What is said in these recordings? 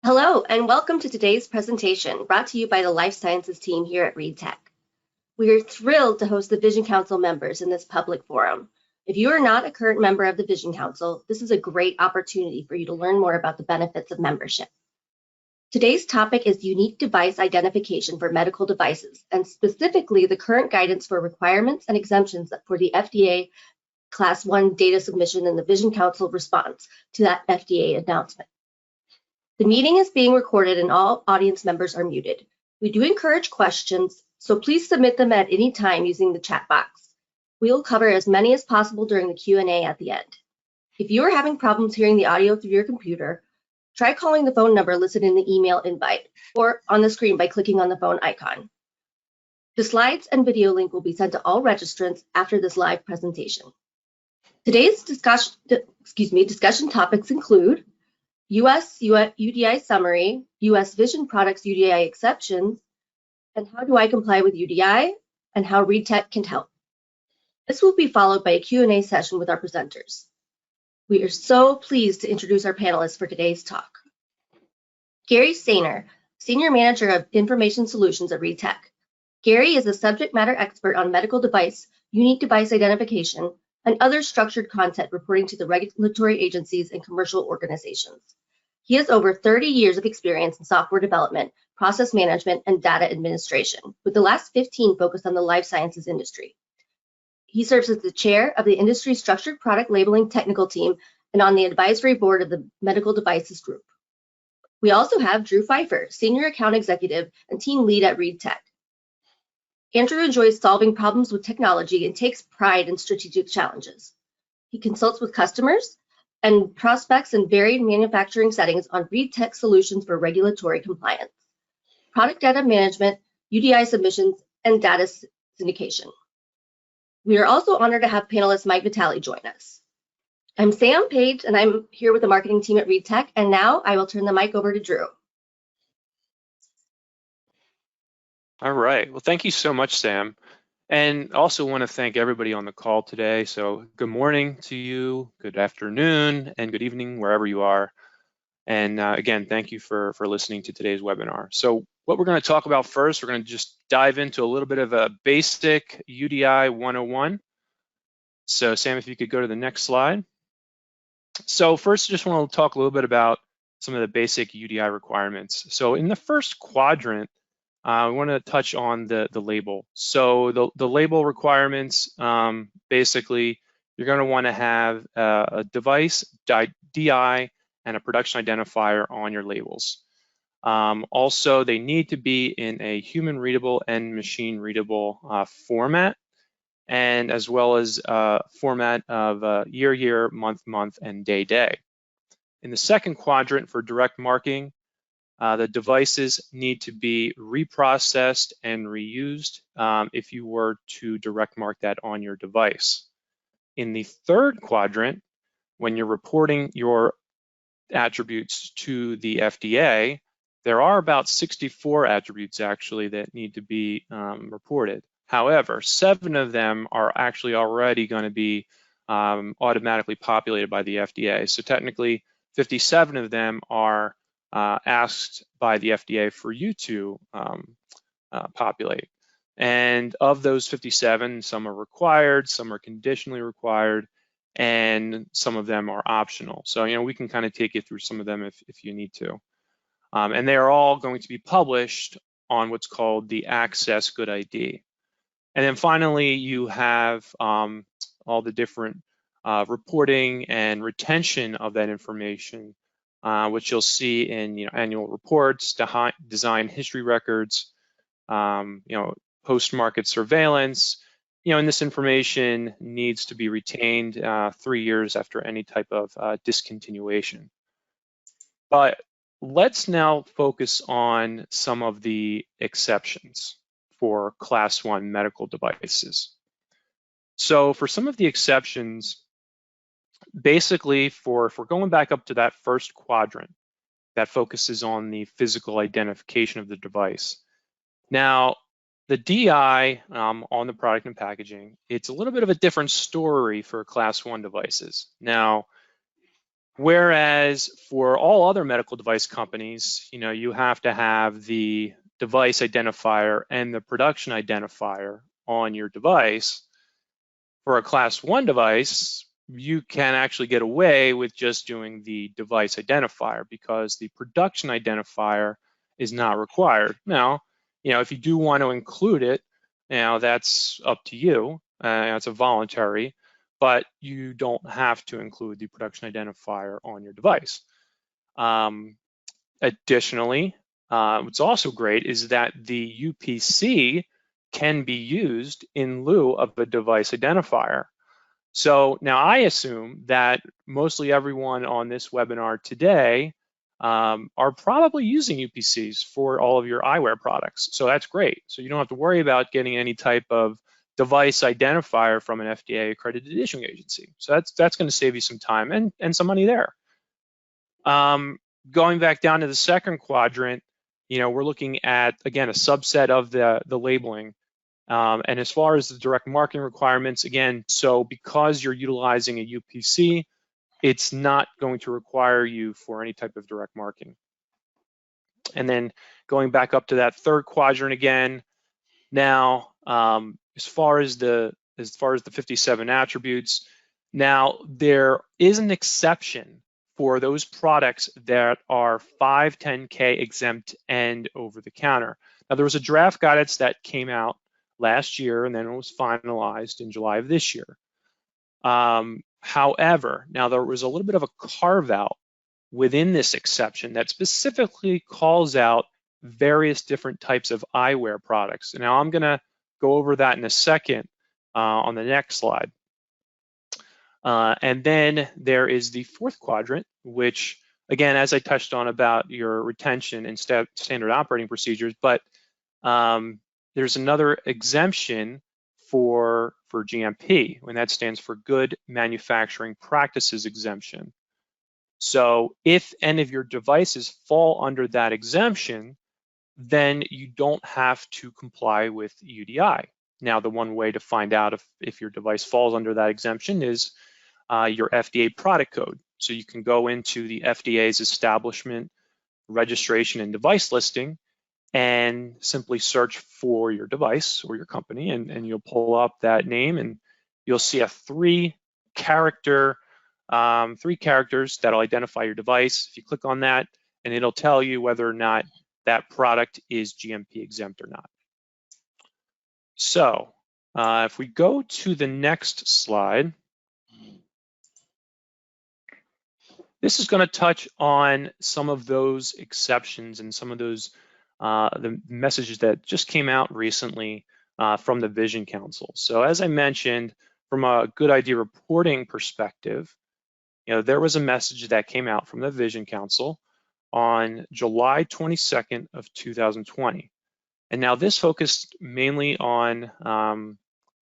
Hello, and welcome to today's presentation brought to you by the Life Sciences team here at ReadTech. We are thrilled to host the Vision Council members in this public forum. If you are not a current member of the Vision Council, this is a great opportunity for you to learn more about the benefits of membership. Today's topic is unique device identification for medical devices, and specifically the current guidance for requirements and exemptions for the FDA Class 1 data submission and the Vision Council response to that FDA announcement. The meeting is being recorded and all audience members are muted. We do encourage questions, so please submit them at any time using the chat box. We will cover as many as possible during the Q&A at the end. If you are having problems hearing the audio through your computer, try calling the phone number listed in the email invite or on the screen by clicking on the phone icon. The slides and video link will be sent to all registrants after this live presentation. Today's discussion topics include US UDI Summary, US Vision Products UDI Exceptions, and how do I comply with UDI, and how ReadTech can help. This will be followed by a Q&A session with our presenters. We are so pleased to introduce our panelists for today's talk. Gary Saner, Senior Manager of Information Solutions at ReadTech. Gary is a subject matter expert on medical device, unique device identification, and other structured content reporting to the regulatory agencies and commercial organizations. He has over 30 years of experience in software development, process management, and data administration, with the last 15 focused on the life sciences industry. He serves as the chair of the industry structured product labeling technical team and on the advisory board of the medical devices group. We also have Drew Pfeifer, senior account executive and team lead at ReadTech. Andrew enjoys solving problems with technology and takes pride in strategic challenges. He consults with customers and prospects in varied manufacturing settings on ReadTech solutions for regulatory compliance, product data management, UDI submissions, and data syndication. We are also honored to have panelist Mike Vitale join us. I'm Sam Page, and I'm here with the marketing team at ReadTech, and now I will turn the mic over to Drew. All right, well, thank you so much, Sam. And also want to thank everybody on the call today. So good morning to you, good afternoon, and good evening, wherever you are. And again, thank you for listening to today's webinar. So what we're going to talk about first, we're going to just dive into a little bit of a basic UDI 101. So Sam, if you could go to the next slide. So first, I just want to talk a little bit about some of the basic UDI requirements. So in the first quadrant, we want to touch on the label. So the label requirements, basically, you're going to want to have a device, DI, and a production identifier on your labels. Also, they need to be in a human readable and machine readable format, and as well as format of year, month, and day. In the second quadrant for direct marking, the devices need to be reprocessed and reused if you were to direct mark that on your device. In the third quadrant, when you're reporting your attributes to the FDA, there are about 64 attributes actually that need to be reported. However, 7 of them are actually already going to be automatically populated by the FDA. So technically, 57 of them are asked by the FDA for you to populate. And of those 57, some are required, some are conditionally required, and some of them are optional. So, we can kind of take you through some of them if you need to. And they are all going to be published on what's called the Access Good ID. And then finally, you have all the different reporting and retention of that information, which you'll see in annual reports, design history records, post-market surveillance, and this information needs to be retained 3 years after any type of discontinuation. But let's now focus on some of the exceptions for Class 1 medical devices. So for some of the exceptions, basically, if we're going back up to that first quadrant that focuses on the physical identification of the device. Now, the DI on the product and packaging, it's a little bit of a different story for Class 1 devices. Now, Whereas for all other medical device companies, you have to have the device identifier and the production identifier on your device. For a class 1 device, you can actually get away with just doing the device identifier because the production identifier is not required. Now, if you do want to include it, that's up to you. It's a voluntary, but you don't have to include the production identifier on your device. Additionally, what's also great is that the UPC can be used in lieu of a device identifier. So now I assume that mostly everyone on this webinar today are probably using UPCs for all of your eyewear products. So that's great. So you don't have to worry about getting any type of device identifier from an FDA accredited issuing agency. So that's going to save you some time and some money there. Going back down to the second quadrant, we're looking at, again, a subset of the labeling. And as far as the direct marketing requirements, again, so because you're utilizing a UPC, it's not going to require you for any type of direct marketing. And then going back up to that third quadrant again, now as far as the 57 attributes, now there is an exception for those products that are 510K exempt and over the counter. Now there was a draft guidance that came out last year, and then it was finalized in July of this year. However, now there was a little bit of a carve out within this exception that specifically calls out various different types of eyewear products. Now I'm going to go over that in a second on the next slide. And then there is the fourth quadrant, which again, as I touched on about your retention and standard operating procedures, but there's another exemption for GMP, and that stands for Good Manufacturing Practices exemption. So if any of your devices fall under that exemption, then you don't have to comply with UDI. Now, the one way to find out if your device falls under that exemption is your FDA product code. So you can go into the FDA's establishment, registration, and device listing and simply search for your device or your company, and you'll pull up that name, and you'll see a three characters that'll identify your device. If you click on that, and it'll tell you whether or not that product is GMP exempt or not. So if we go to the next slide, this is going to touch on some of those exceptions and some of those the messages that just came out recently from the Vision Council. So as I mentioned, from a good idea reporting perspective, there was a message that came out from the Vision Council on July 22nd of 2020. And now this focused mainly on,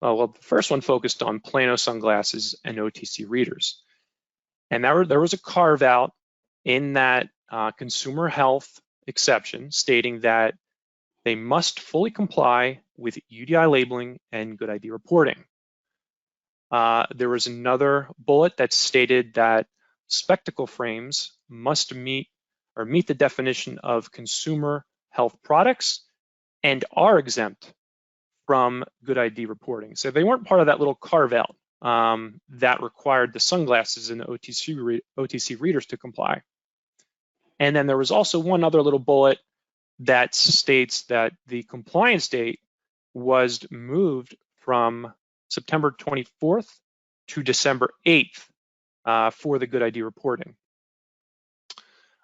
well, the first one focused on plano sunglasses and OTC readers. And there was a carve out in that consumer health exception stating that they must fully comply with UDI labeling and good ID reporting. There was another bullet that stated that spectacle frames must meet the definition of consumer health products and are exempt from good ID reporting. So they weren't part of that little carve out that required the sunglasses and the OTC readers to comply. And then there was also one other little bullet that states that the compliance date was moved from September 24th to December 8th for the good ID reporting.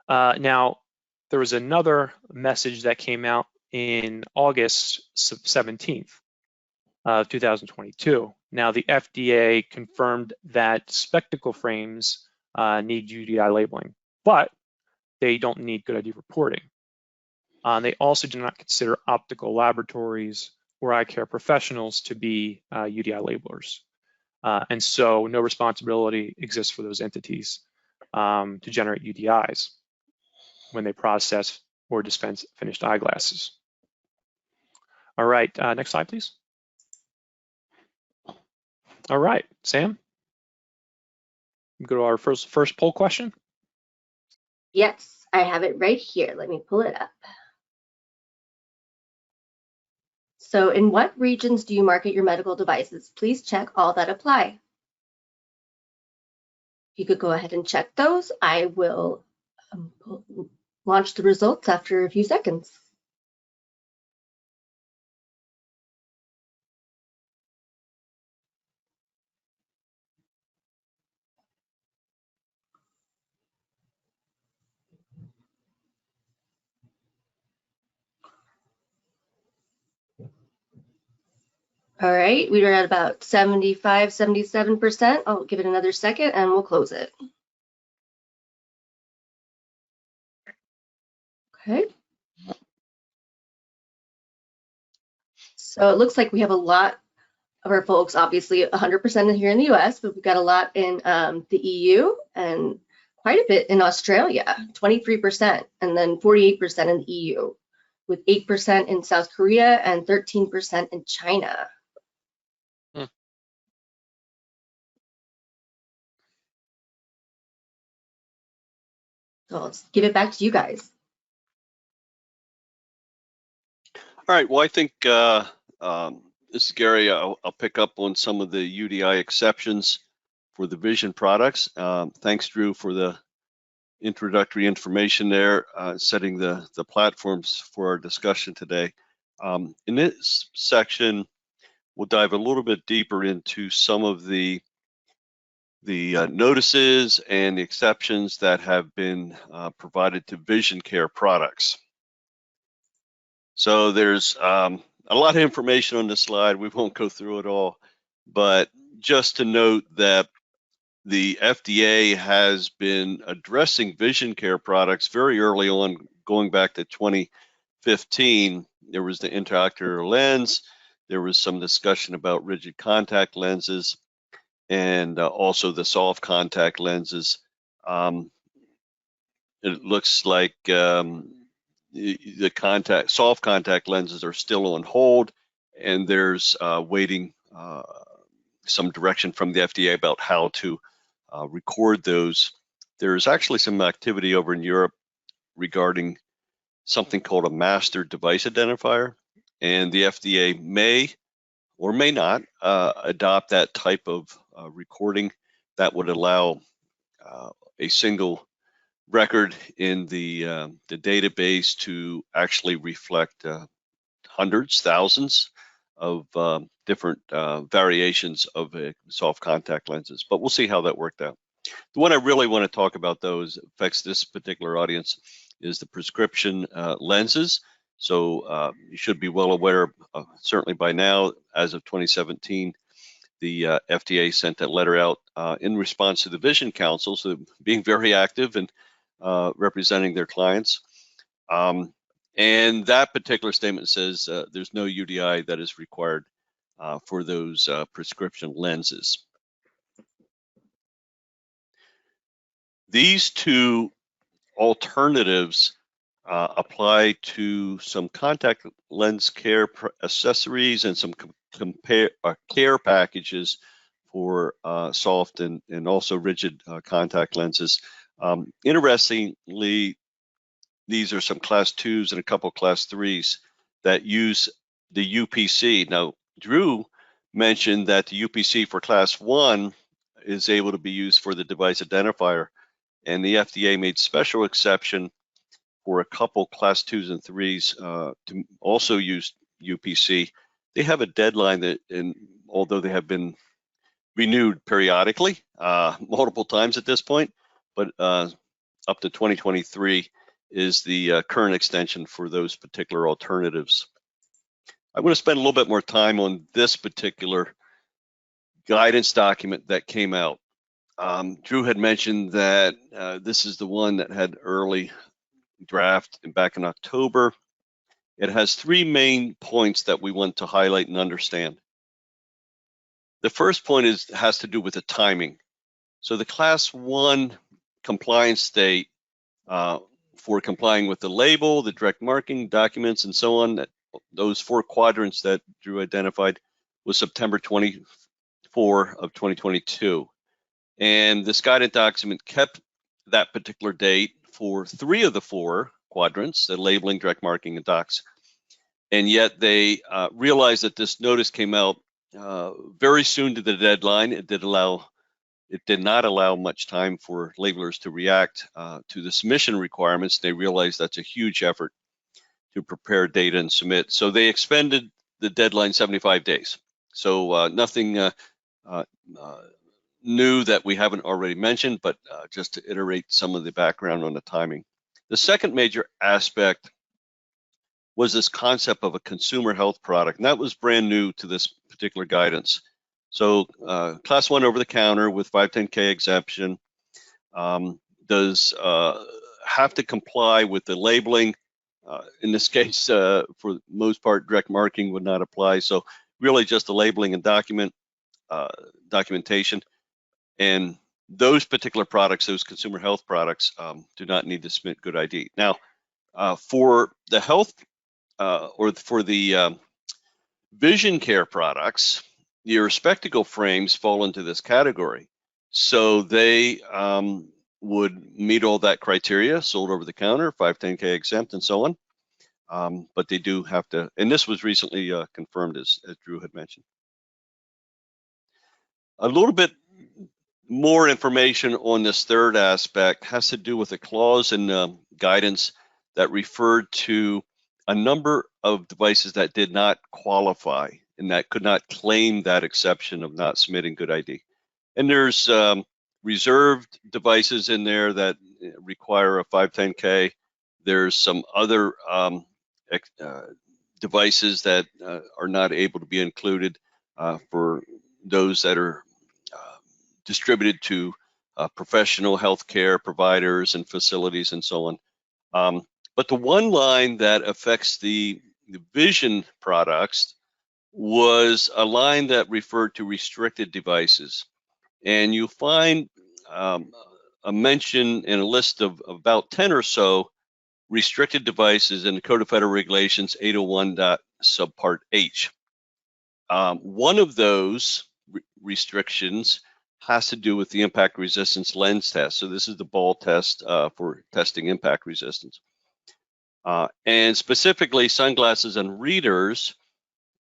Now, there was another message that came out in August 17th of 2022. Now, the FDA confirmed that spectacle frames need UDI labeling, but they don't need good ID reporting. They also do not consider optical laboratories or eye care professionals to be UDI labelers. And so no responsibility exists for those entities to generate UDIs when they process or dispense finished eyeglasses. All right, next slide, please. All right, Sam. Go to our first poll question. Yes, I have it right here. Let me pull it up. So in what regions do you market your medical devices? Please check all that apply. You could go ahead and check those. I will launch the results after a few seconds. All right, we are at about 75, 77%. I'll give it another second and we'll close it. Okay. So it looks like we have a lot of our folks, obviously 100% here in the US, but we've got a lot in the EU and quite a bit in Australia, 23%, and then 48% in the EU, with 8% in South Korea and 13% in China. So I'll give it back to you guys. All right, well, I think this is Gary. I'll pick up on some of the UDI exceptions for the vision products. Thanks, Drew, for the introductory information there, setting the platforms for our discussion today. In this section, we'll dive a little bit deeper into some of the notices and the exceptions that have been provided to vision care products. So there's a lot of information on this slide. We won't go through it all, but just to note that the FDA has been addressing vision care products very early on, going back to 2015. There was the intraocular lens. There was some discussion about rigid contact lenses and also the soft contact lenses. It looks like the soft contact lenses are still on hold, and there's waiting some direction from the FDA about how to record those. There's actually some activity over in Europe regarding something called a master device identifier, and the FDA may or may not adopt that type of recording that would allow a single record in the database to actually reflect hundreds, thousands of different variations of soft contact lenses. But we'll see how that worked out. The one I really want to talk about, though, affects this particular audience, is the prescription lenses. So you should be well aware, certainly by now, as of 2017, the FDA sent that letter out in response to the Vision Council, so being very active and representing their clients. And that particular statement says there's no UDI that is required for those prescription lenses. These two alternatives apply to some contact lens care accessories and some care packages for soft and also rigid contact lenses. Interestingly, these are some class 2s and a couple class 3s that use the UPC. Now, Drew mentioned that the UPC for class 1 is able to be used for the device identifier, and the FDA made special exception for a couple class 2s and 3s to also use UPC. They have a deadline that, and although they have been renewed periodically, multiple times at this point, but up to 2023 is the current extension for those particular alternatives. I'm going to spend a little bit more time on this particular guidance document that came out. Drew had mentioned that this is the one that had early draft back in October. It has 3 main points that we want to highlight and understand. The first point has to do with the timing. So the class 1 compliance date for complying with the label, the direct marketing documents, and so on, those 4 quadrants that Drew identified, was September 24 of 2022. And this guidance document kept that particular date for 3 of the 4 quadrants, the labeling, direct marketing, and docs. And yet they realized that this notice came out very soon to the deadline. It did not allow much time for labelers to react to the submission requirements. They realized that's a huge effort to prepare data and submit. So they expended the deadline 75 days. So nothing new that we haven't already mentioned, but just to iterate some of the background on the timing. The second major aspect was this concept of a consumer health product, and that was brand new to this particular guidance. So class 1 over the counter with 510K exemption does have to comply with the labeling. In this case, for the most part, direct marketing would not apply. So really just the labeling and documentation. And those particular products, those consumer health products, do not need to submit good ID. Now, for the health or for the vision care products, your spectacle frames fall into this category. So they would meet all that criteria, sold over the counter, 510K exempt, and so on. But they do have to, and this was recently confirmed, as Drew had mentioned. A little bit more information on this third aspect has to do with a clause in guidance that referred to a number of devices that did not qualify and that could not claim that exception of not submitting good ID. And there's reserved devices in there that require a 510K. There's some other devices that are not able to be included for those that are distributed to professional healthcare providers and facilities and so on. But the one line that affects the vision products was a line that referred to restricted devices. And you find a mention in a list of about 10 or so restricted devices in the Code of Federal Regulations 801. Subpart H. One of those restrictions has to do with the impact resistance lens test. So this is the ball test for testing impact resistance. And specifically, sunglasses and readers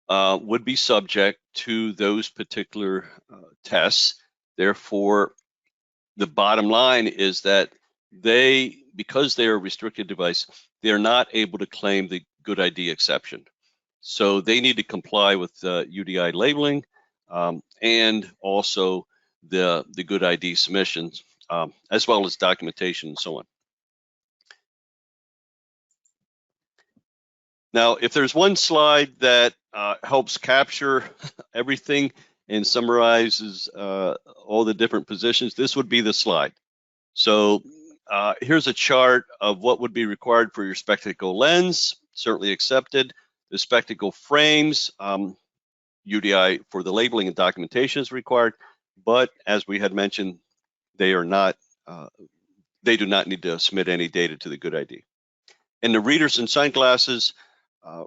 would be subject to those particular tests. Therefore, the bottom line is that because they are a restricted device, they're not able to claim the good ID exception. So they need to comply with UDI labeling and also the good ID submissions, as well as documentation and so on. Now, if there's one slide that helps capture everything and summarizes all the different positions, this would be the slide. So here's a chart of what would be required for your spectacle lens, certainly accepted. The spectacle frames, UDI for the labeling and documentation is required, but as we had mentioned, they are not, they do not need to submit any data to the good ID. And the readers and sunglasses,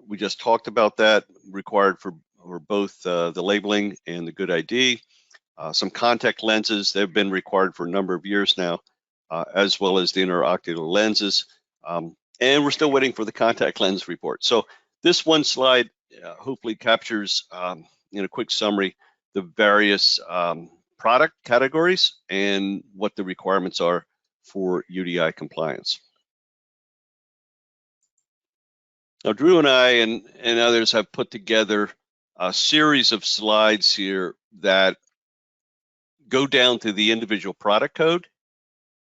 we just talked about that, required for both the labeling and the good ID. Some contact lenses, they've been required for a number of years now, as well as the interocular lenses. And we're still waiting for the contact lens report. So this one slide hopefully captures, in a quick summary, the various product categories and what the requirements are for UDI compliance. Now, Drew and I and others have put together a series of slides here that go down to the individual product code.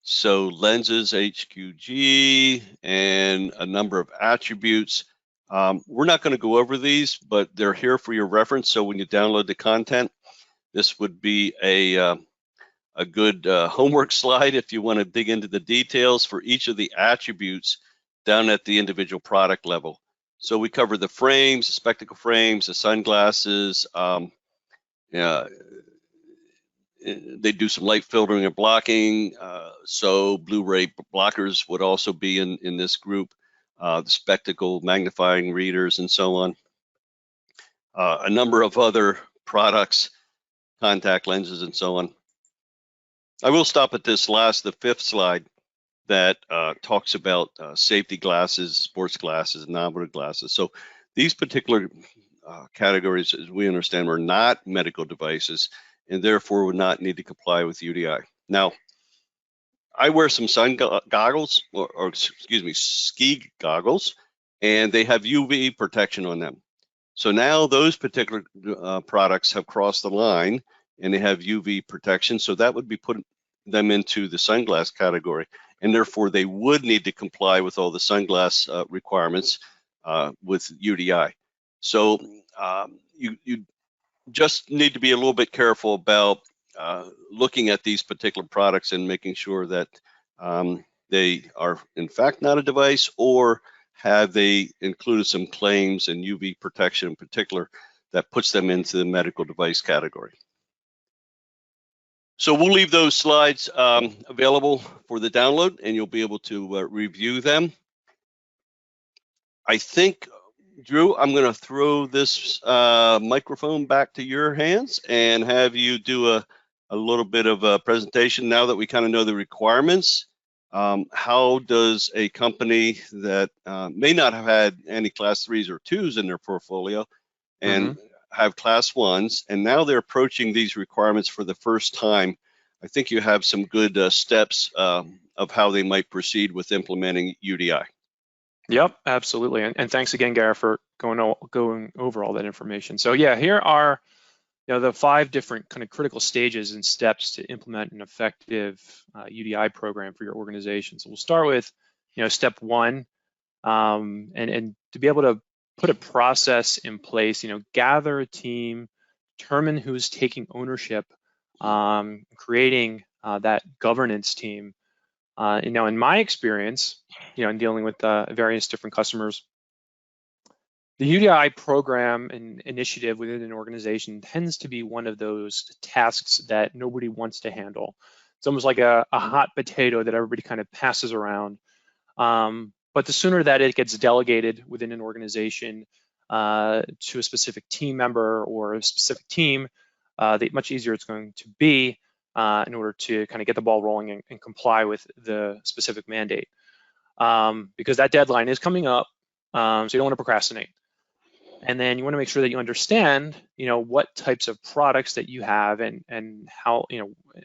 So lenses, HQG, and a number of attributes. We're not going to go over these, but they're here for your reference. So when you download the content, this would be a good homework slide if you want to dig into the details for each of the attributes down at the individual product level. So we cover the frames, the spectacle frames, the sunglasses. They do some light filtering and blocking. So Blu-ray blockers would also be in this group. The spectacle magnifying readers and so on. A number of other products, contact lenses and so on. I will stop at this the fifth slide that talks about safety glasses, sports glasses, nominative glasses. So these particular categories, as we understand, are not medical devices and therefore would not need to comply with UDI. Now, I wear some sun goggles, or excuse me, ski goggles, and they have UV protection on them. So now those particular products have crossed the line and they have UV protection. So that would be putting them into the sunglass category. And therefore they would need to comply with all the sunglass requirements with UDI. So you just need to be a little bit careful about looking at these particular products and making sure that they are in fact not a device, or have they included some claims and UV protection in particular that puts them into the medical device category. So we'll leave those slides available for the download, and you'll be able to review them. I think, Drew, I'm going to throw this microphone back to your hands and have you do a little bit of a presentation now that we kind of know the requirements. How does a company that may not have had any class 3s or 2s in their portfolio and have class 1s, and now they're approaching these requirements for the first time? I think you have some good steps of how they might proceed with implementing UDI. Yep, absolutely. And thanks again, Gareth, for going over all that information. So yeah, here are the 5 different kind of critical stages and steps to implement an effective UDI program for your organization. So we'll start with step 1, and to be able to put a process in place, gather a team, determine who's taking ownership, creating that governance team. In my experience, in dealing with various different customers, the UDI program and initiative within an organization tends to be one of those tasks that nobody wants to handle. It's almost like a hot potato that everybody kind of passes around. But the sooner that it gets delegated within an organization to a specific team member or a specific team, the much easier it's going to be in order to kind of get the ball rolling and comply with the specific mandate. Because that deadline is coming up, so you don't want to procrastinate. And then you want to make sure that you understand, what types of products that you have and how,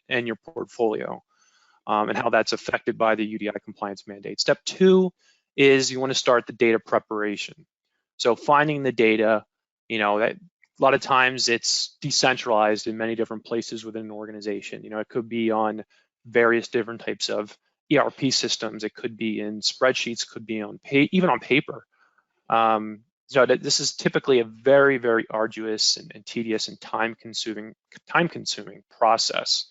and your portfolio, and how that's affected by the UDI compliance mandate. Step 2 is you want to start the data preparation. So finding the data, that a lot of times it's decentralized in many different places within an organization. It could be on various different types of ERP systems. It could be in spreadsheets, could be on even on paper. So this is typically a very, very arduous and tedious and time-consuming process,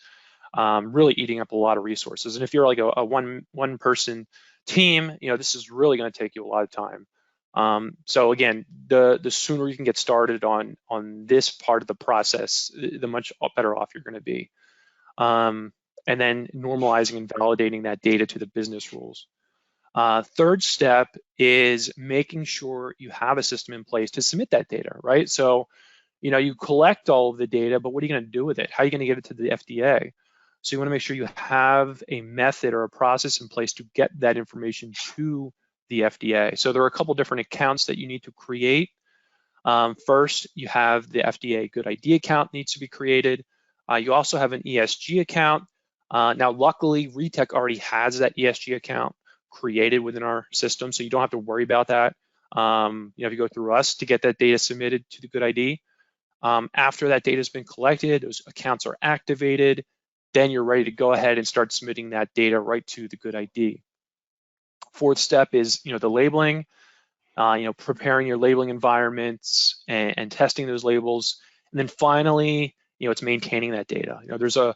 really eating up a lot of resources. And if you're like a one-person team, this is really going to take you a lot of time. So again, the sooner you can get started on this part of the process, the much better off you're going to be. And then normalizing and validating that data to the business rules. Third step is making sure you have a system in place to submit that data, right? So, you collect all of the data, but what are you going to do with it? How are you going to get it to the FDA? So you want to make sure you have a method or a process in place to get that information to the FDA. So there are a couple different accounts that you need to create. First, you have the FDA Good ID account needs to be created. You also have an ESG account. Now, luckily, RETEC already has that ESG account created within our system, so you don't have to worry about that. If you go through us to get that data submitted to the Good ID. After that data has been collected, those accounts are activated, then you're ready to go ahead and start submitting that data right to the Good ID. Fourth step is the labeling, preparing your labeling environments and testing those labels. And then finally, it's maintaining that data. There's a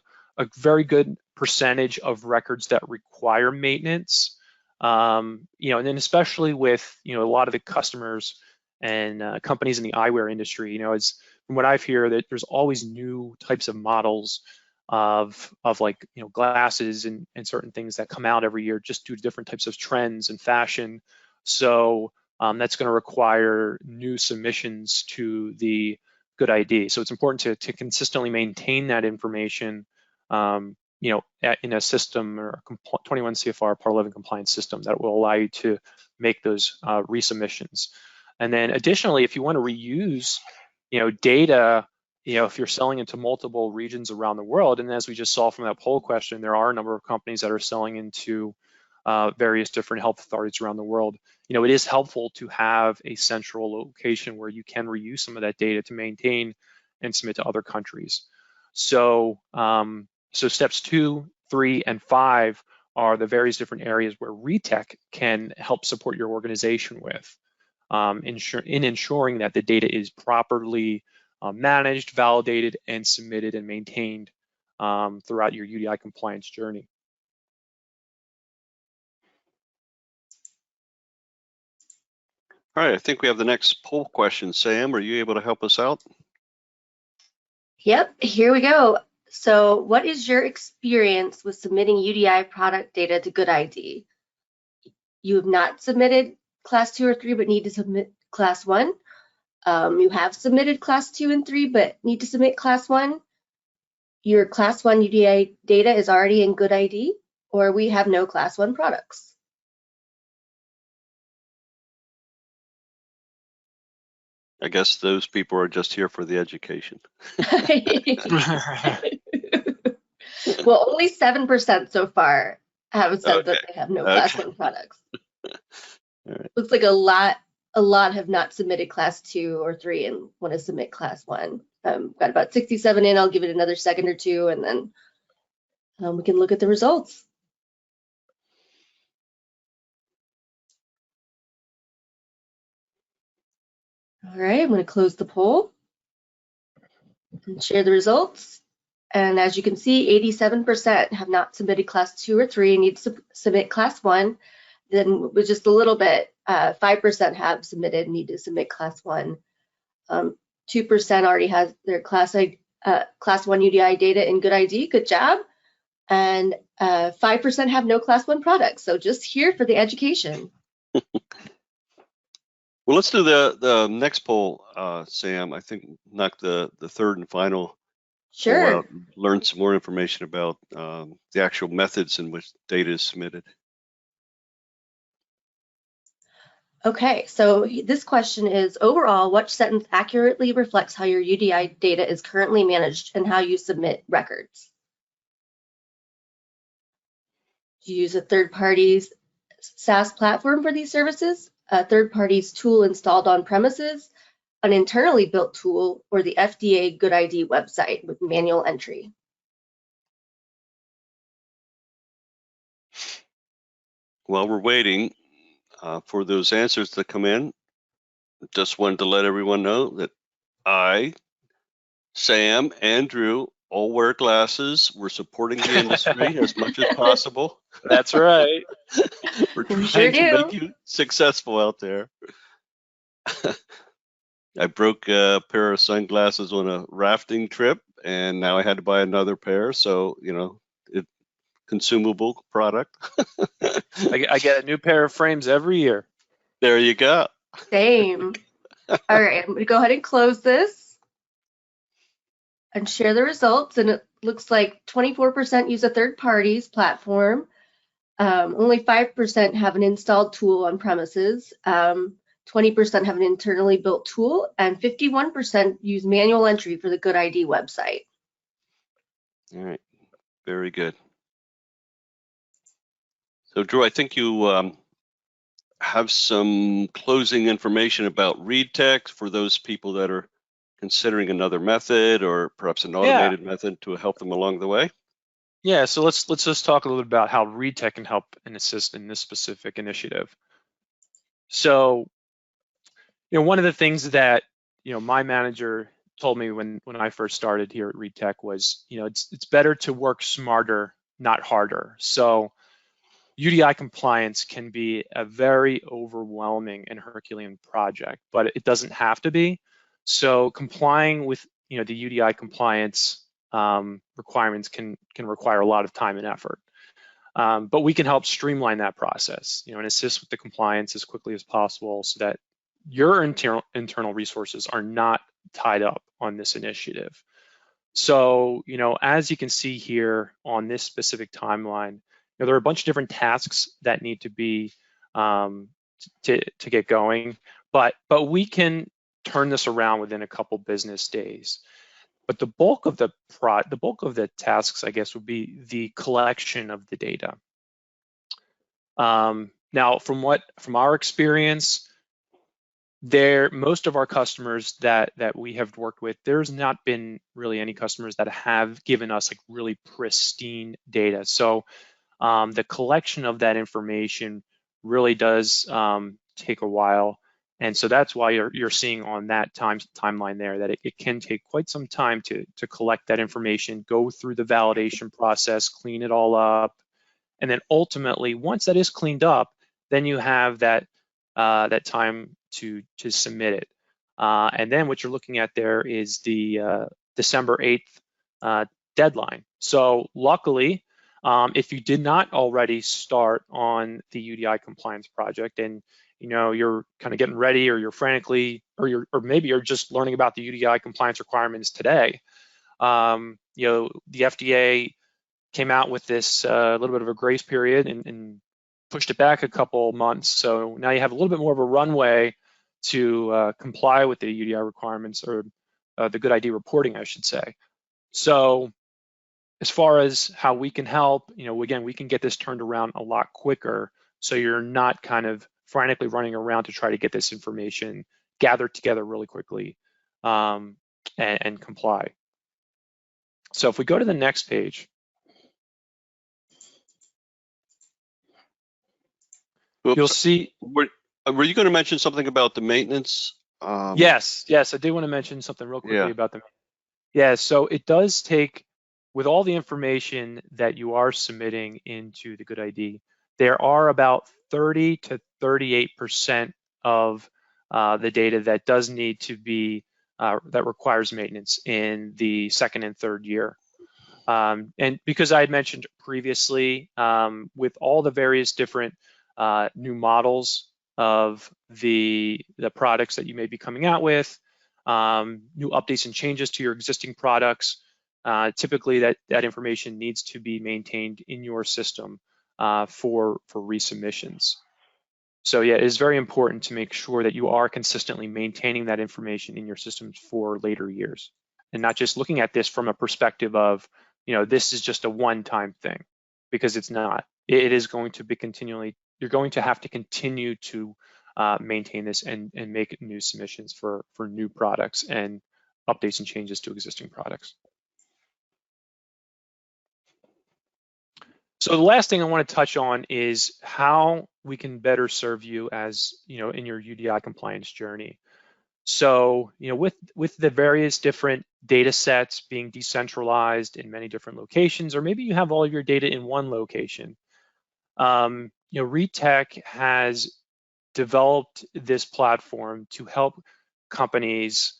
very good percentage of records that require maintenance. And then especially with a lot of the customers and companies in the eyewear industry, it's from what I've heard that there's always new types of models of like glasses and certain things that come out every year just due to different types of trends and fashion. So that's going to require new submissions to the Good ID. So it's important to consistently maintain that information in a system or a 21 CFR Part 11 compliance system that will allow you to make those resubmissions. And then additionally, if you want to reuse, data, if you're selling into multiple regions around the world, and as we just saw from that poll question, there are a number of companies that are selling into various different health authorities around the world. It is helpful to have a central location where you can reuse some of that data to maintain and submit to other countries. So, so steps 2, 3, and 5 are the various different areas where RETEC can help support your organization with, ensuring that the data is properly managed, validated, and submitted and maintained throughout your UDI compliance journey. All right, I think we have the next poll question. Sam, are you able to help us out? Yep, here we go. So what is your experience with submitting UDI product data to GoodID? You have not submitted class 2 or 3, but need to submit class 1. You have submitted class 2 and 3, but need to submit class 1. Your class 1 UDI data is already in GoodID, or we have no class 1 products. I guess those people are just here for the education. Well, only 7% so far have said that they have no class 1 products. Right. Looks like a lot have not submitted class 2 or 3 and want to submit class 1. Got about 67 in. I'll give it another second or two, and then we can look at the results. All right, I'm going to close the poll and share the results. And as you can see, 87% have not submitted class 2 or 3 and need to submit class 1. Then with just a little bit, 5% have submitted and need to submit class 1. 2% already has their class 1 UDI data in GoodID. Good job. And 5% have no class 1 products. So just here for the education. Well, let's do the next poll, Sam. I think knock the third and final Sure. poll out, learn some more information about the actual methods in which data is submitted. Okay, so this question is, overall, which sentence accurately reflects how your UDI data is currently managed and how you submit records? Do you use a third-party SaaS platform for these services, a third-party's tool installed on premises, an internally built tool, or the FDA GoodID website with manual entry? While we're waiting for those answers to come in, just wanted to let everyone know that I, Sam, Andrew, all wear glasses. We're supporting the industry as much as possible. That's right. We're trying sure to make you successful out there. I broke a pair of sunglasses on a rafting trip, and now I had to buy another pair. So, consumable product. I get a new pair of frames every year. There you go. Same. All right, I'm going to go ahead and close this and share the results. And it looks like 24% use a third party's platform. Only 5% have an installed tool on premises. 20% have an internally built tool, and 51% use manual entry for the GoodID website. All right, very good. So, Drew, I think you have some closing information about RETEC for those people that are considering another method or perhaps an automated method to help them along the way. Yeah, so let's just talk a little bit about how RETEC can help and assist in this specific initiative. So, one of the things that my manager told me when I first started here at RETEC was, it's better to work smarter, not harder. So UDI compliance can be a very overwhelming and Herculean project, but it doesn't have to be. So complying with the UDI compliance requirements can require a lot of time and effort. But we can help streamline that process, and assist with the compliance as quickly as possible so that your internal resources are not tied up on this initiative. So, as you can see here on this specific timeline, there are a bunch of different tasks that need to be to get going, but we can turn this around within a couple business days. But the bulk of the tasks, I guess, would be the collection of the data. Now, from our experience, most of our customers that we have worked with, there's not been really any customers that have given us like really pristine data. So the collection of that information really does take a while. And so that's why you're seeing on that timeline there that it can take quite some time to collect that information, go through the validation process, clean it all up. And then ultimately, once that is cleaned up, then you have that time to submit it. And then what you're looking at there is the December 8th deadline. So luckily, if you did not already start on the UDI compliance project and you're kind of getting ready, or you're frantically, or maybe you're just learning about the UDI compliance requirements today, the FDA came out with this little bit of a grace period and pushed it back a couple months. So now you have a little bit more of a runway to comply with the UDI requirements, or the Good ID reporting, I should say. So as far as how we can help, again, we can get this turned around a lot quicker, so you're not kind of frantically running around to try to get this information gathered together really quickly and comply. So if we go to the next page, you'll see. Were you going to mention something about the maintenance? Yes, I did want to mention something real quickly about the. Yeah, so it does take, with all the information that you are submitting into the Good ID, there are about 30 to 38% of the data that does need to be, that requires maintenance in the second and third year. And because I had mentioned previously, with all the various different new models of the products that you may be coming out with, new updates and changes to your existing products, typically that information needs to be maintained in your system for resubmissions. So yeah, it is very important to make sure that you are consistently maintaining that information in your systems for later years, and not just looking at this from a perspective of, this is just a one-time thing, because it's not. It is going to be continually, you're going to have to continue to maintain this and make new submissions for new products and updates and changes to existing products. So the last thing I want to touch on is how we can better serve you as, in your UDI compliance journey. So, with the various different data sets being decentralized in many different locations, or maybe you have all of your data in one location, ReadTech has developed this platform to help companies,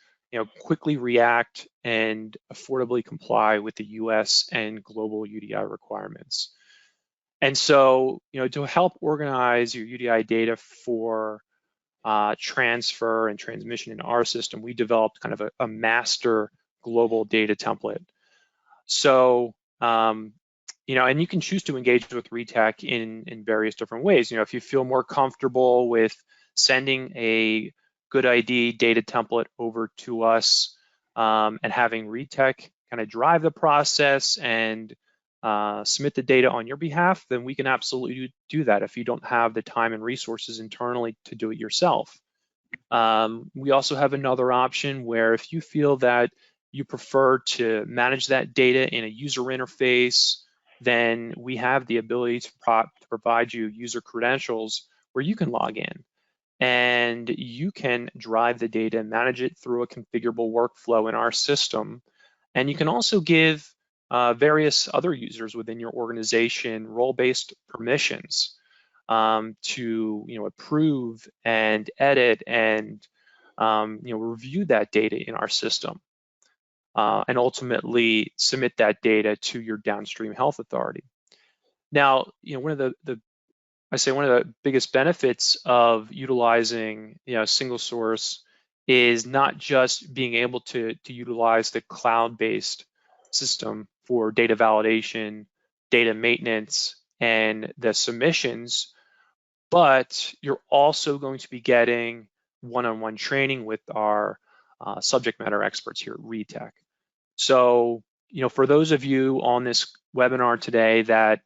quickly react and affordably comply with the US and global UDI requirements. And so, to help organize your UDI data for transfer and transmission in our system, we developed kind of a master global data template. So, and you can choose to engage with ReadTech in various different ways. If you feel more comfortable with sending a Good ID data template over to us and having ReadTech kind of drive the process and submit the data on your behalf, then we can absolutely do that if you don't have the time and resources internally to do it yourself. We also have another option where if you feel that you prefer to manage that data in a user interface, then we have the ability to provide you user credentials where you can log in and you can drive the data and manage it through a configurable workflow in our system. And you can also give various other users within your organization role-based permissions to approve and edit and review that data in our system, and ultimately submit that data to your downstream health authority. Now, one of the biggest benefits of utilizing single source is not just being able to utilize the cloud-based system for data validation, data maintenance, and the submissions, but you're also going to be getting one-on-one training with our subject matter experts here at ReedTech. So, for those of you on this webinar today that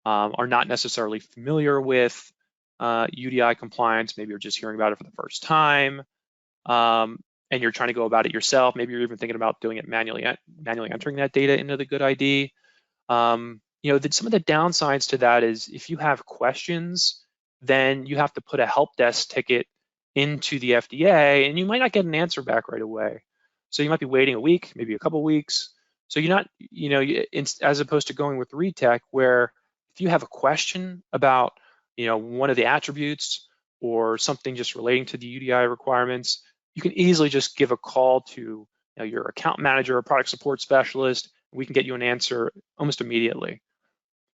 are not necessarily familiar with UDI compliance, maybe you're just hearing about it for the first time, and you're trying to go about it yourself. Maybe you're even thinking about doing it manually entering that data into the Good ID. Some of the downsides to that is if you have questions, then you have to put a help desk ticket into the FDA, and you might not get an answer back right away. So you might be waiting a week, maybe a couple weeks. So you're not, as opposed to going with ReedTech, where if you have a question about, one of the attributes or something just relating to the UDI requirements, you can easily just give a call to your account manager or product support specialist. We can get you an answer almost immediately.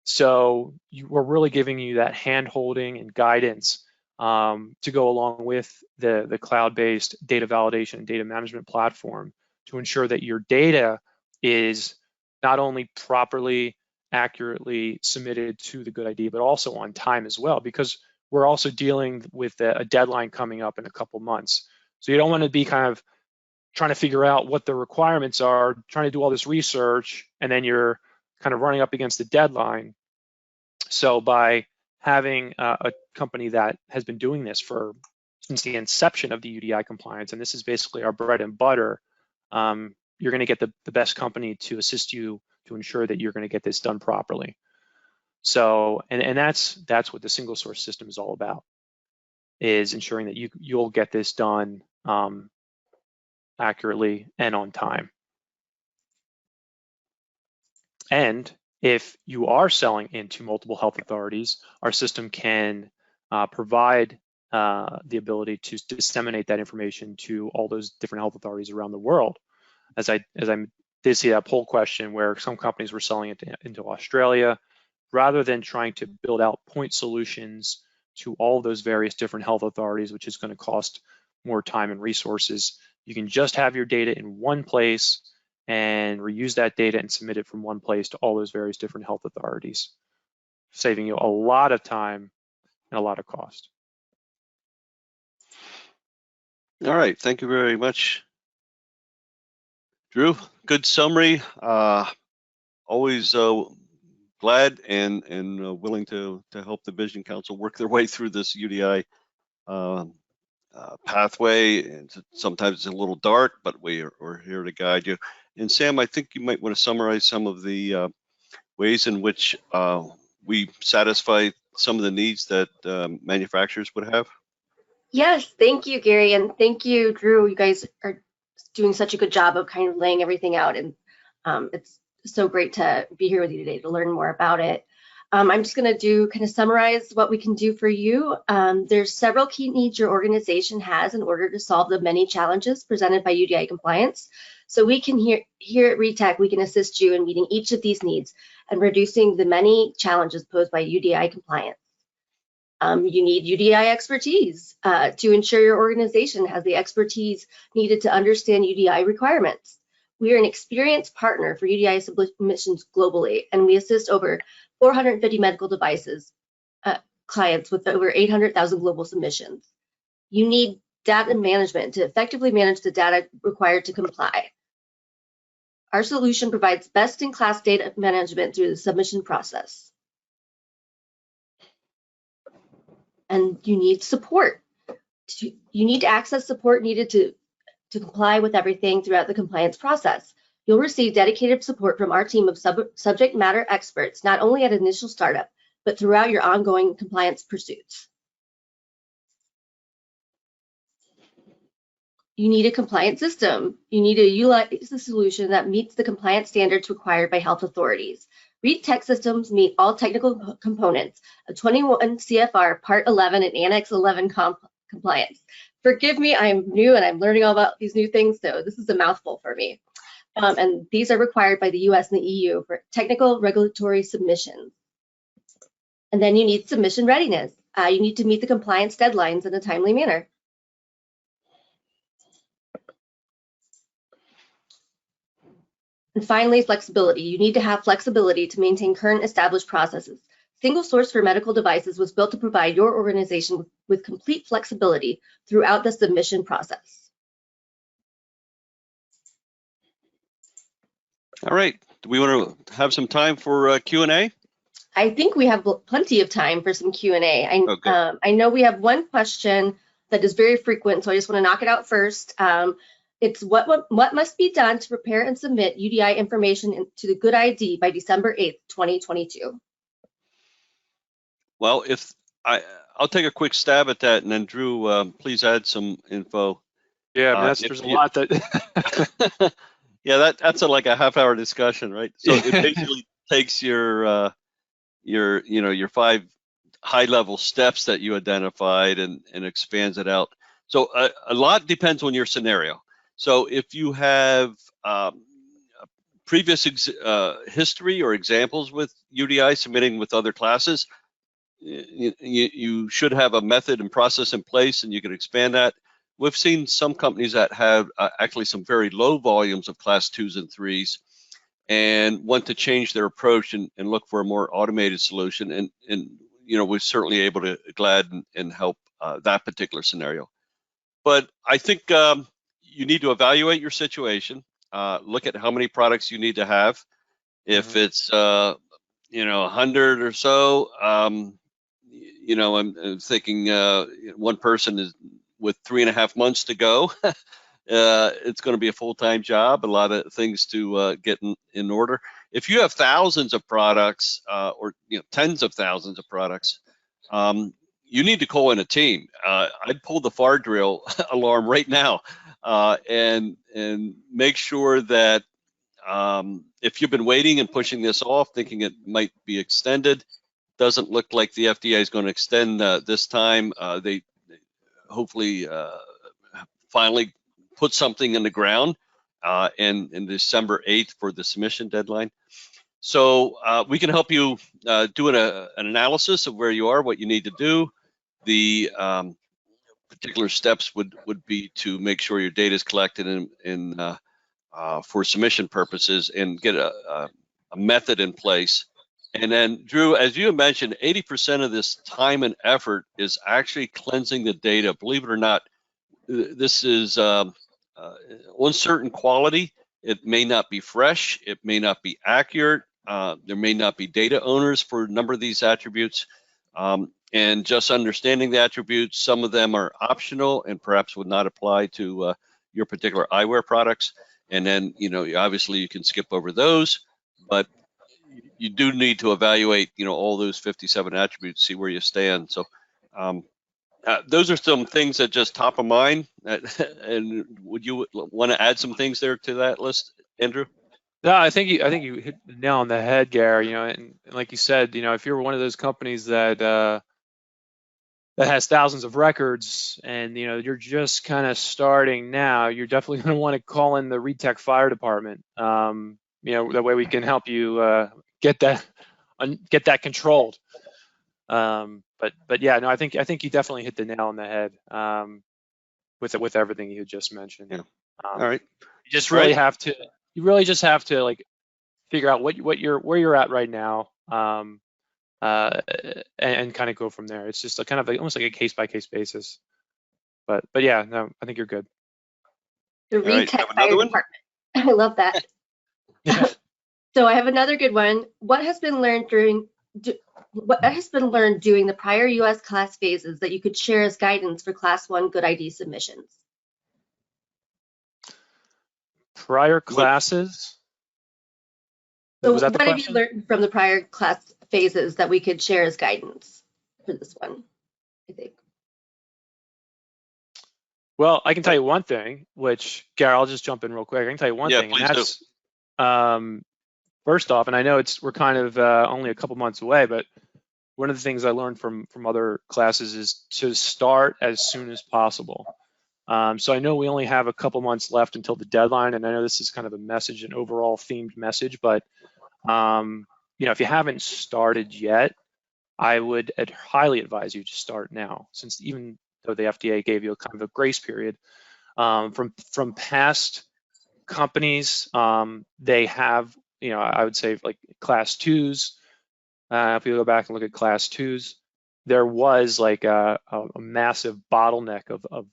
So we're really giving you that hand-holding and guidance to go along with the cloud-based data validation and data management platform to ensure that your data is not only properly, accurately submitted to the Good ID, but also on time as well, because we're also dealing with a deadline coming up in a couple months. So you don't want to be kind of trying to figure out what the requirements are, trying to do all this research, and then you're kind of running up against the deadline. So by having a company that has been doing this since the inception of the UDI compliance, and this is basically our bread and butter, you're going to get the best company to assist you to ensure that you're going to get this done properly. So, and that's what the single source system is all about, is ensuring that you'll get this done accurately and on time. And if you are selling into multiple health authorities, our system can provide the ability to disseminate that information to all those different health authorities around the world. As I did see that poll question where some companies were selling it into Australia, rather than trying to build out point solutions to all those various different health authorities, which is going to cost more time and resources, you can just have your data in one place and reuse that data and submit it from one place to all those various different health authorities, saving you a lot of time and a lot of cost. All right, thank you very much, Drew. Good summary. Always glad and willing to help the Vision Council work their way through this UDI pathway. And sometimes it's a little dark, but we're here to guide you. And Sam, I think you might want to summarize some of the ways in which we satisfy some of the needs that manufacturers would have. Yes, thank you, Gary, and thank you, Drew. You guys are doing such a good job of kind of laying everything out, and it's so great to be here with you today to learn more about it. I'm just going to kind of summarize what we can do for you. There's several key needs your organization has in order to solve the many challenges presented by UDI compliance. So we can here at ReedTech, we can assist you in meeting each of these needs and reducing the many challenges posed by UDI compliance. You need UDI expertise to ensure your organization has the expertise needed to understand UDI requirements. We are an experienced partner for UDI submissions globally, and we assist over 450 medical devices clients with over 800,000 global submissions. You need data management to effectively manage the data required to comply. Our solution provides best-in-class data management through the submission process. And you need support. You need to access support needed to comply with everything throughout the compliance process. You'll receive dedicated support from our team of subject matter experts, not only at initial startup, but throughout your ongoing compliance pursuits. You need a compliance system. You need to utilize a solution that meets the compliance standards required by health authorities. ReedTech systems meet all technical components of 21 CFR Part 11 and Annex 11 compliance. Forgive me, I'm new and I'm learning all about these new things, so this is a mouthful for me. And these are required by the US and the EU for technical regulatory submissions. And then you need submission readiness. You need to meet the compliance deadlines in a timely manner. And finally, flexibility. You need to have flexibility to maintain current established processes. Single Source for Medical Devices was built to provide your organization with complete flexibility throughout the submission process. All right. Do we want to have some time for Q&A? I think we have plenty of time for some Q&A. Okay. I know we have one question that is very frequent, so I just want to knock it out first. It's what must be done to prepare and submit UDI information to the Good ID by December 8th, 2022? Well, I'll take a quick stab at that, and then Drew, please add some info. Yeah, I mean, there's a lot that. Yeah, that's like a half-hour discussion, right? So it basically takes your 5 high-level steps that you identified and expands it out. So a lot depends on your scenario. So if you have previous history or examples with UDI submitting with other classes, you should have a method and process in place, and you can expand that. We've seen some companies that have actually some very low volumes of class 2s and 3s and want to change their approach and look for a more automated solution. And we're certainly able to glad and help that particular scenario. But I think you need to evaluate your situation, look at how many products you need to have. If it's 100 or so, I'm thinking one person is with 3.5 months to go. It's going to be a full-time job, a lot of things to get in order. If you have thousands of products or tens of thousands of products, you need to call in a team. I'd pull the fire drill alarm right now and make sure that if you've been waiting and pushing this off, thinking it might be extended, doesn't look like the FDA is going to extend this time. They hopefully finally put something in the ground and in December 8th for the submission deadline. So we can help you do an analysis of where you are, what you need to do. The particular steps would be to make sure your data is collected for submission purposes and get a method in place. And then, Drew, as you mentioned, 80% of this time and effort is actually cleansing the data. Believe it or not, this is uncertain quality. It may not be fresh. It may not be accurate. There may not be data owners for a number of these attributes. And just understanding the attributes, some of them are optional and perhaps would not apply to your particular eyewear products. And then, obviously you can skip over those, but you do need to evaluate, all those 57 attributes, see where you stand. So those are some things that just top of mind. And would you want to add some things there to that list, Andrew? No, I think you hit the nail on the head, Gary. And like you said, if you're one of those companies that that has thousands of records and you're just kind of starting now, you're definitely going to want to call in the ReedTech Fire Department. That way we can help you get that controlled. But yeah, no, I think you definitely hit the nail on the head with everything you just mentioned. Yeah. All right. You just really have to. You really just have to figure out where you're at right now, and kind of go from there. It's just almost like a case by case basis. But yeah, no, I think you're good. The ReedTech Fire Department. I love that. Yeah. So I have another good one. What has been learned during the prior U.S. class phases that you could share as guidance for Class 1 Good ID submissions? Prior classes? So was that the what have question? you learned from the prior class phases that we could share as guidance for this one, I think? Well, I can tell you one thing, which, Gary, I'll just jump in real quick. I can tell you one thing, and that's, first off, and I know we're kind of only a couple months away, but one of the things I learned from other classes is to start as soon as possible. So I know we only have a couple months left until the deadline, and I know this is kind of a message, an overall themed message, but if you haven't started yet, I would highly advise you to start now, since even though the FDA gave you a kind of a grace period from past companies, they have, I would say like class 2s. If you go back and look at class 2s, there was like a massive bottleneck of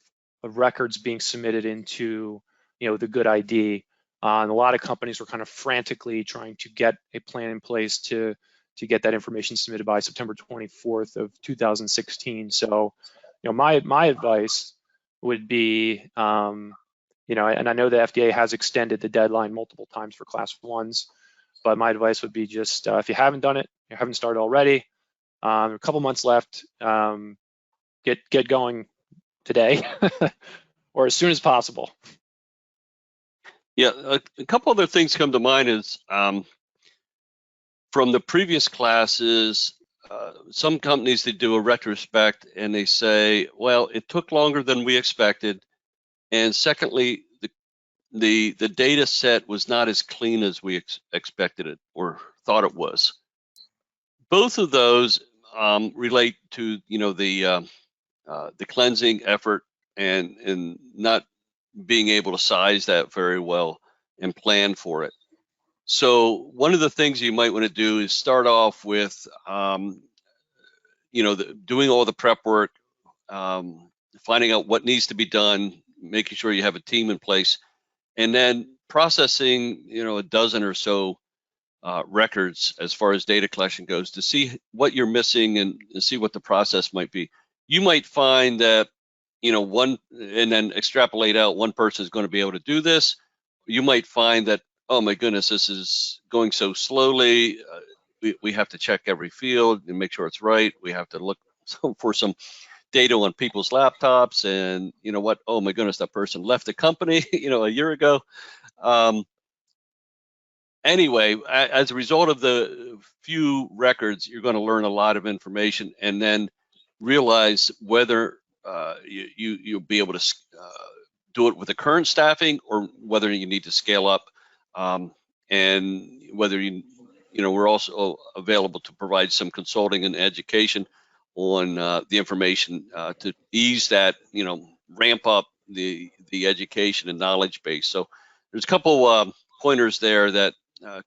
records being submitted into, the good ID. And a lot of companies were kind of frantically trying to get a plan in place to get that information submitted by September 24th of 2016. So, my advice would be, and I know the FDA has extended the deadline multiple times for class 1s, but my advice would be just, if you haven't done it, you haven't started already, a couple months left, get going today or as soon as possible. Yeah, a couple other things come to mind is from the previous classes, some companies, they do a retrospect and they say, well, it took longer than we expected. And secondly, the data set was not as clean as we expected it or thought it was. Both of those relate to the cleansing effort and not being able to size that very well and plan for it. So one of the things you might want to do is start off with doing all the prep work, finding out what needs to be done, making sure you have a team in place, and then processing a dozen or so records as far as data collection goes to see what you're missing and see what the process might be. You might find that one, and then extrapolate out, one person is going to be able to do this. You might find that, oh my goodness, this is going so slowly. We have to check every field and make sure it's right. We have to look for some data on people's laptops, and what? Oh my goodness, that person left the company, a year ago. Anyway, as a result of the few records, you're going to learn a lot of information, and then realize whether you'll be able to do it with the current staffing or whether you need to scale up, and whether we're also available to provide some consulting and education on the information to ease that, ramp up the education and knowledge base. So there's a couple pointers there that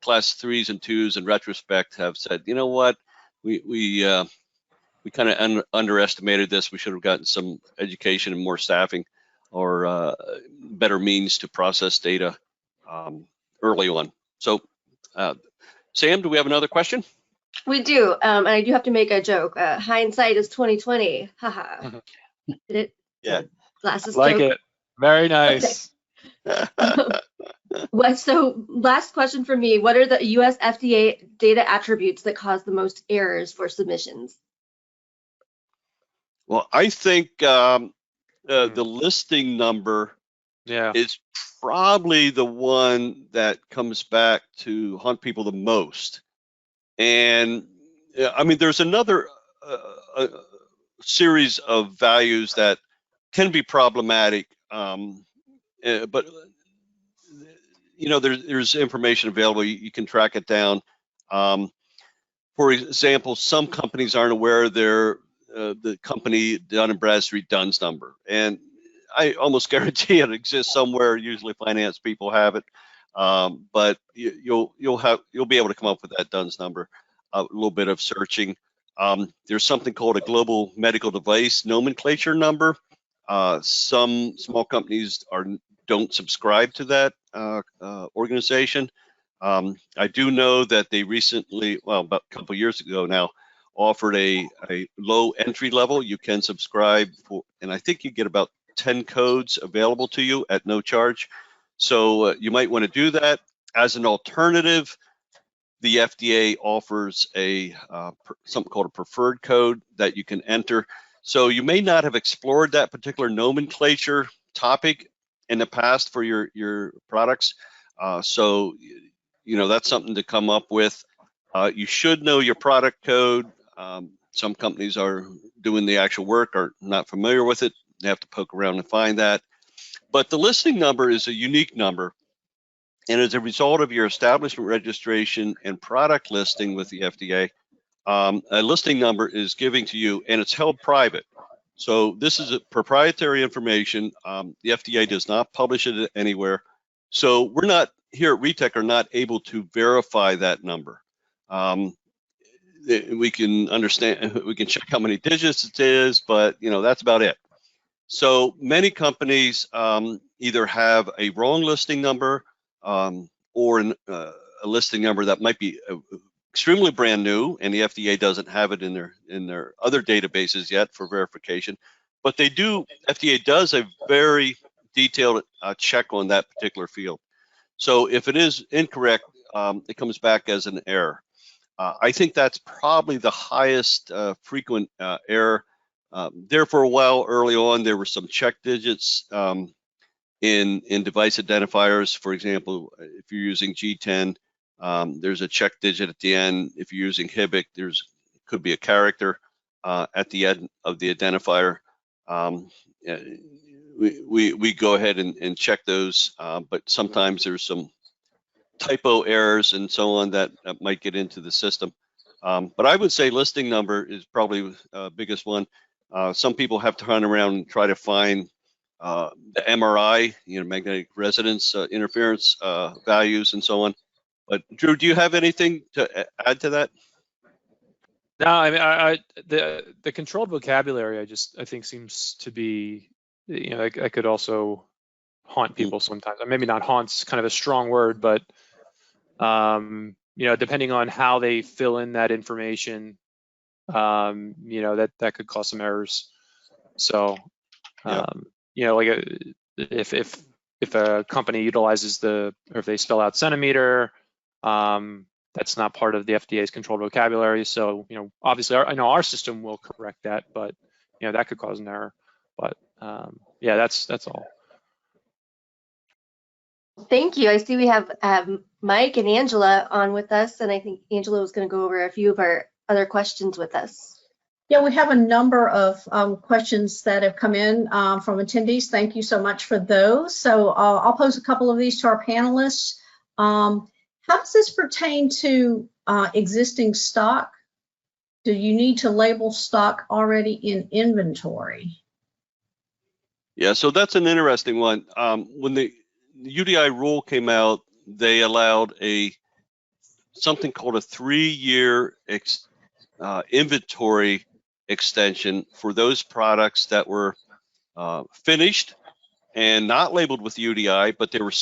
class 3s and 2s in retrospect have said, what, we kind of underestimated this. We should have gotten some education and more staffing or better means to process data early on. So Sam, do we have another question? We do, and I do have to make a joke. Hindsight is 20/20. Haha. Did it? Yeah. Glasses Like joke. it. Very nice. So last question for me, what are the US FDA data attributes that cause the most errors for submissions? Well, I think the listing number is probably the one that comes back to haunt people the most. And I mean, there's another series of values that can be problematic, but there's information available. You can track it down. For example, some companies aren't aware of the company Dun & Bradstreet DUNS number, and I almost guarantee it exists somewhere. Usually, finance people have it, but you'll be able to come up with that DUNS number. A little bit of searching. There's something called a global medical device nomenclature number. Some small companies don't subscribe to that organization. I do know that they recently, well, about a couple years ago now, offered a low entry level. You can subscribe for, and I think you get about 10 codes available to you at no charge. So you might want to do that. As an alternative, the FDA offers something called a preferred code that you can enter. So you may not have explored that particular nomenclature topic in the past for your products. So that's something to come up with. You should know your product code. Some companies are doing the actual work, are not familiar with it. They have to poke around and find that. But the listing number is a unique number. And as a result of your establishment registration and product listing with the FDA, a listing number is given to you, and it's held private. So this is a proprietary information. The FDA does not publish it anywhere. So we're not, here at RETEC, are not able to verify that number. We can understand, we can check how many digits it is, but that's about it. So many companies either have a wrong listing number or a listing number that might be extremely brand new, and the FDA doesn't have it in their other databases yet for verification. But they do. FDA does a very detailed check on that particular field. So if it is incorrect, it comes back as an error. I think that's probably the highest frequent error. There for a while early on, there were some check digits in device identifiers. For example, if you're using G10, there's a check digit at the end. If you're using HIBIC, could be a character at the end of the identifier. We go ahead and check those, but sometimes there's some typo errors and so on that might get into the system. But I would say listing number is probably the biggest one. Some people have to run around and try to find the MRI, magnetic resonance interference values and so on. But Drew, do you have anything to add to that? No, I mean, the controlled vocabulary, I think seems to be, I could also haunt people sometimes. Maybe not haunt's kind of a strong word, but depending on how they fill in that information, that could cause some errors. So, like if a company utilizes or if they spell out centimeter, that's not part of the FDA's controlled vocabulary. So, obviously, I know our system will correct that, but that could cause an error. But yeah, that's all. Thank you. I see we have Mike and Angela on with us, and I think Angela was going to go over a few of our other questions with us. Yeah, we have a number of questions that have come in from attendees. Thank you so much for those. So I'll pose a couple of these to our panelists. How does this pertain to existing stock? Do you need to label stock already in inventory? Yeah, so that's an interesting one. When the UDI rule came out, they allowed something called a 3-year inventory extension for those products that were finished and not labeled with UDI, but they were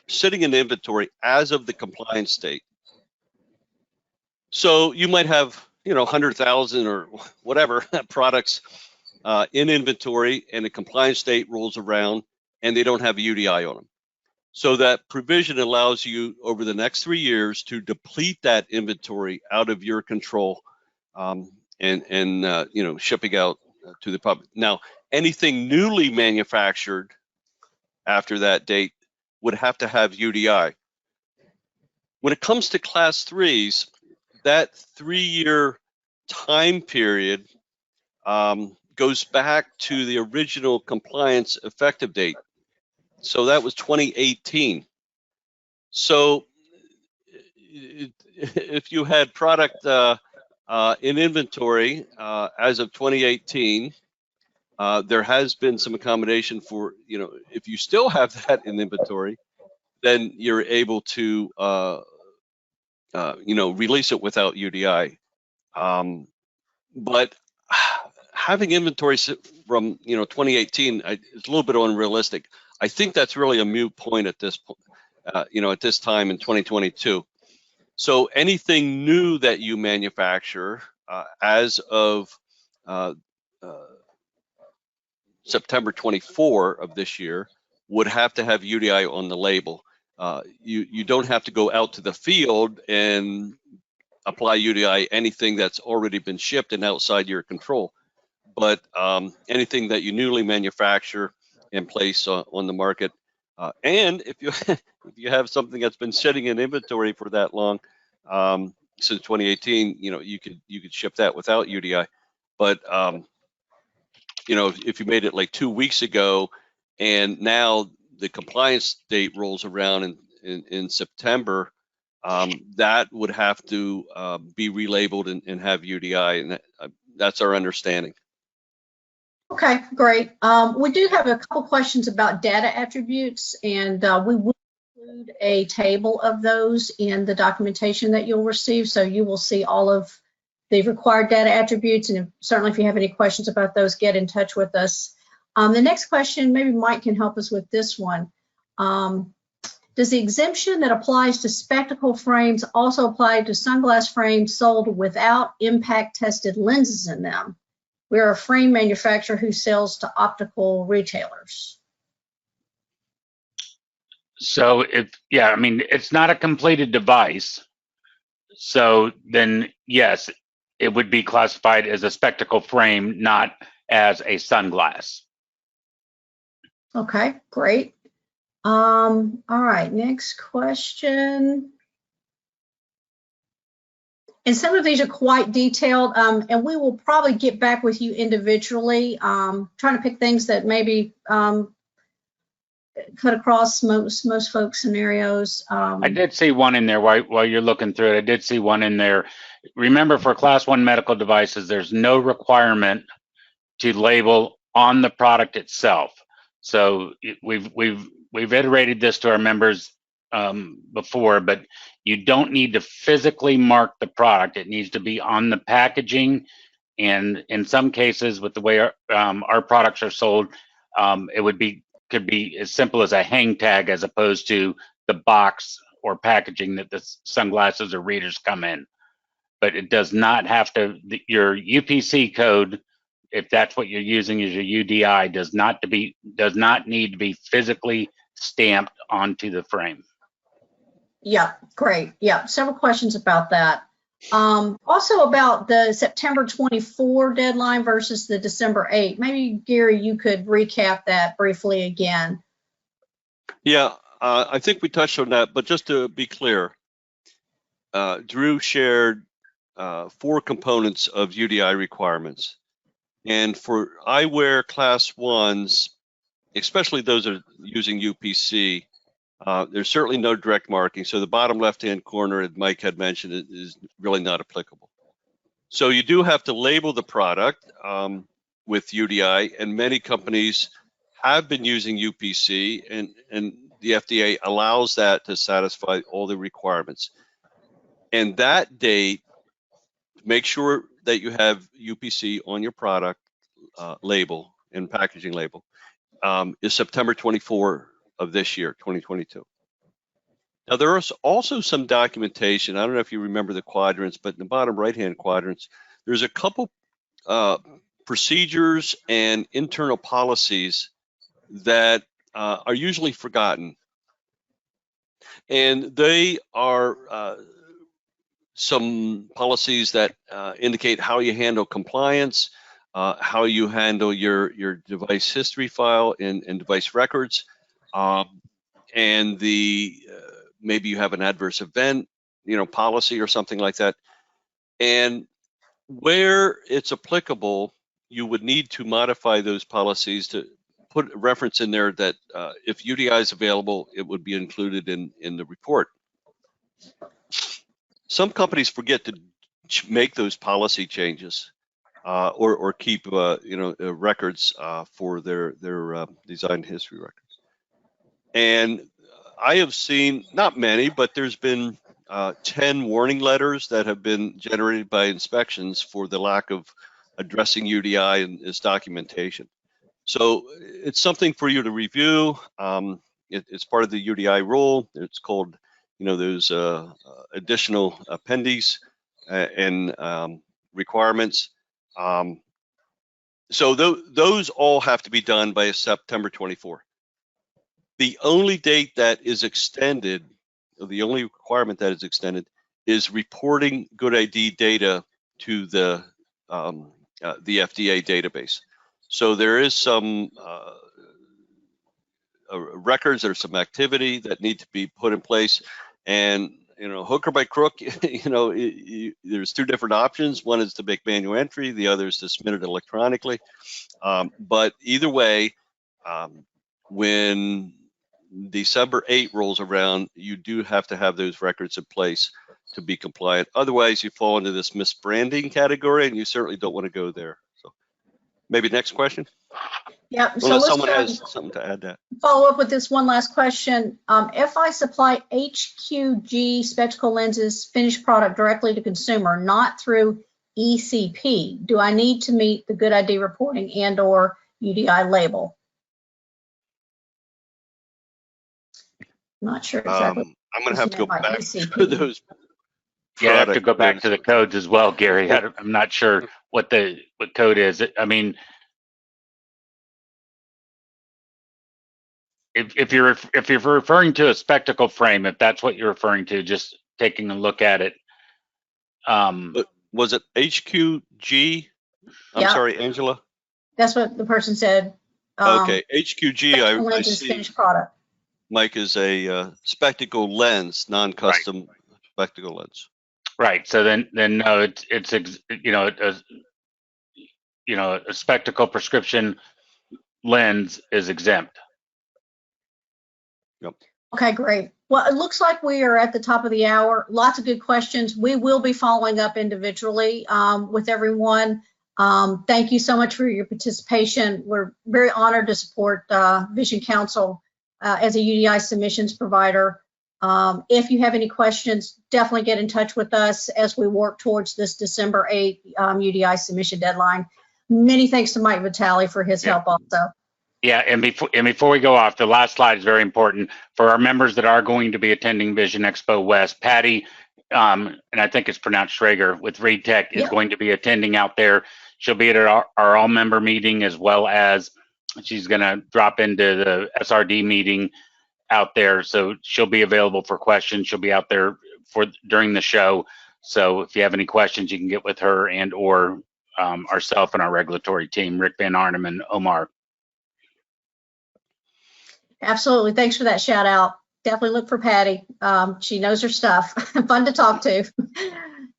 sitting in inventory as of the compliance date. So you might have 100,000 or whatever products in inventory, and the compliance date rolls around and they don't have a UDI on them. So that provision allows you over the next 3 years to deplete that inventory out of your control and shipping out to the public. Now, anything newly manufactured after that date would have to have UDI. When it comes to class 3s, that 3-year time period goes back to the original compliance effective date. So that was 2018. So if you had product in inventory as of 2018, there has been some accommodation for, if you still have that in inventory, then you're able to, release it without UDI. But having inventory from 2018 is a little bit unrealistic. I think that's really a moot point at this point, at this time in 2022. So anything new that you manufacture as of September 24 of this year would have to have UDI on the label. You don't have to go out to the field and apply UDI anything that's already been shipped and outside your control. But anything that you newly manufacture and place on the market, and if you have something that's been sitting in inventory for that long, since 2018, you could ship that without UDI. But if you made it like 2 weeks ago, and now the compliance date rolls around in September, that would have to be relabeled and have UDI, and that's our understanding. Okay, great. We do have a couple questions about data attributes, and we will include a table of those in the documentation that you'll receive. So you will see all of the required data attributes. And certainly if you have any questions about those, get in touch with us. The next question, maybe Mike can help us with this one. Does the exemption that applies to spectacle frames also apply to sunglass frames sold without impact tested lenses in them? We are a frame manufacturer who sells to optical retailers. So I mean, it's not a completed device. So then, yes, it would be classified as a spectacle frame, not as a sunglass. Okay, great. All right, next question. And some of these are quite detailed, and we will probably get back with you individually, trying to pick things that maybe cut across most folks' scenarios. I did see one in there while you're looking through it. I did see one in there. Remember, for Class 1 medical devices, there's no requirement to label on the product itself. So we've iterated this to our members before, but you don't need to physically mark the product. It needs to be on the packaging, and in some cases, with the way our products are sold, it could be as simple as a hang tag as opposed to the box or packaging that the sunglasses or readers come in. But it does not have to. Your UPC code, if that's what you're using as your UDI, does not need to be physically stamped onto the frame. Yeah, great. Yeah, several questions about that. Also about the September 24 deadline versus the December 8. Maybe, Gary, you could recap that briefly again. Yeah, I think we touched on that, but just to be clear, Drew shared 4 components of UDI requirements. And for eyewear Class 1s, especially those that are using UPC, there's certainly no direct marking. So the bottom left-hand corner, as Mike had mentioned, is really not applicable. So you do have to label the product with UDI, and many companies have been using UPC, and the FDA allows that to satisfy all the requirements. And that date, make sure that you have UPC on your product label and packaging label, is September 24 of this year, 2022. Now, there is also some documentation. I don't know if you remember the quadrants, but in the bottom right-hand quadrants, there's a couple procedures and internal policies that are usually forgotten. And they are some policies that indicate how you handle compliance, how you handle your device history file and device records, and maybe you have an adverse event, policy or something like that. And where it's applicable, you would need to modify those policies to put a reference in there that if UDI is available, it would be included in the report. Some companies forget to make those policy changes or keep records for their design history records. And I have seen, not many, but there's been 10 warning letters that have been generated by inspections for the lack of addressing UDI and its documentation. So it's something for you to review. It's part of the UDI rule. It's called, those additional appendices and requirements. So those all have to be done by September 24. The only date that is extended, the only requirement that is extended, is reporting good ID data to the FDA database. So there is some records, there's some activity that need to be put in place, and hook or by crook, there's 2 different options. One is to make manual entry, the other is to submit it electronically. But either way, when December 8 rolls around, you do have to have those records in place to be compliant. Otherwise, you fall into this misbranding category, and you certainly don't want to go there. So Maybe next question? Yeah, so Unless let's someone has something to add that. follow up with this one last question. If I supply HQG spectacle lenses finished product directly to consumer, not through ECP, do I need to meet the good ID reporting and/or UDI label? Not sure exactly. I'm going to have to go By back ECP. to those. Yeah, I have to product go back to the codes as well, Gary. I'm not sure what code is. I mean, if you're referring to a spectacle frame, if that's what you're referring to, just taking a look at it. But was it HQG? I'm Yeah. sorry, Angela. That's what the person said. Okay, HQG. Spectacle I lenses see. finished product. Mike is a spectacle lens, non-custom spectacle lens. Right. So then no, it's a spectacle prescription lens is exempt. Yep. Okay, great. Well, it looks like we are at the top of the hour. Lots of good questions. We will be following up individually with everyone. Thank you so much for your participation. We're very honored to support Vision Council as a UDI submissions provider. If you have any questions, definitely get in touch with us as we work towards this December 8th UDI submission deadline. Many thanks to Mike Vitale for his help also. Yeah, and before we go off, the last slide is very important for our members that are going to be attending Vision Expo West. Patty, and I think it's pronounced Schrager with Read Tech, is going to be attending out there. She'll be at our all-member meeting, as well as she's going to drop into the SRD meeting out there. So she'll be available for questions. She'll be out there during the show. So if you have any questions, you can get with her and/or ourselves and our regulatory team, Rick Van Arnhem and Omar. Absolutely. Thanks for that shout out. Definitely look for Patty. She knows her stuff. Fun to talk to.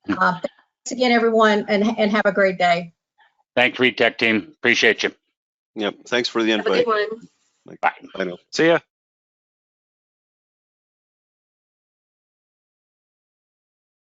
Thanks again, everyone, and have a great day. Thanks, Read Tech team. Appreciate you. Yep. Thanks for the Have a invite. good one. Bye. Bye now. See ya.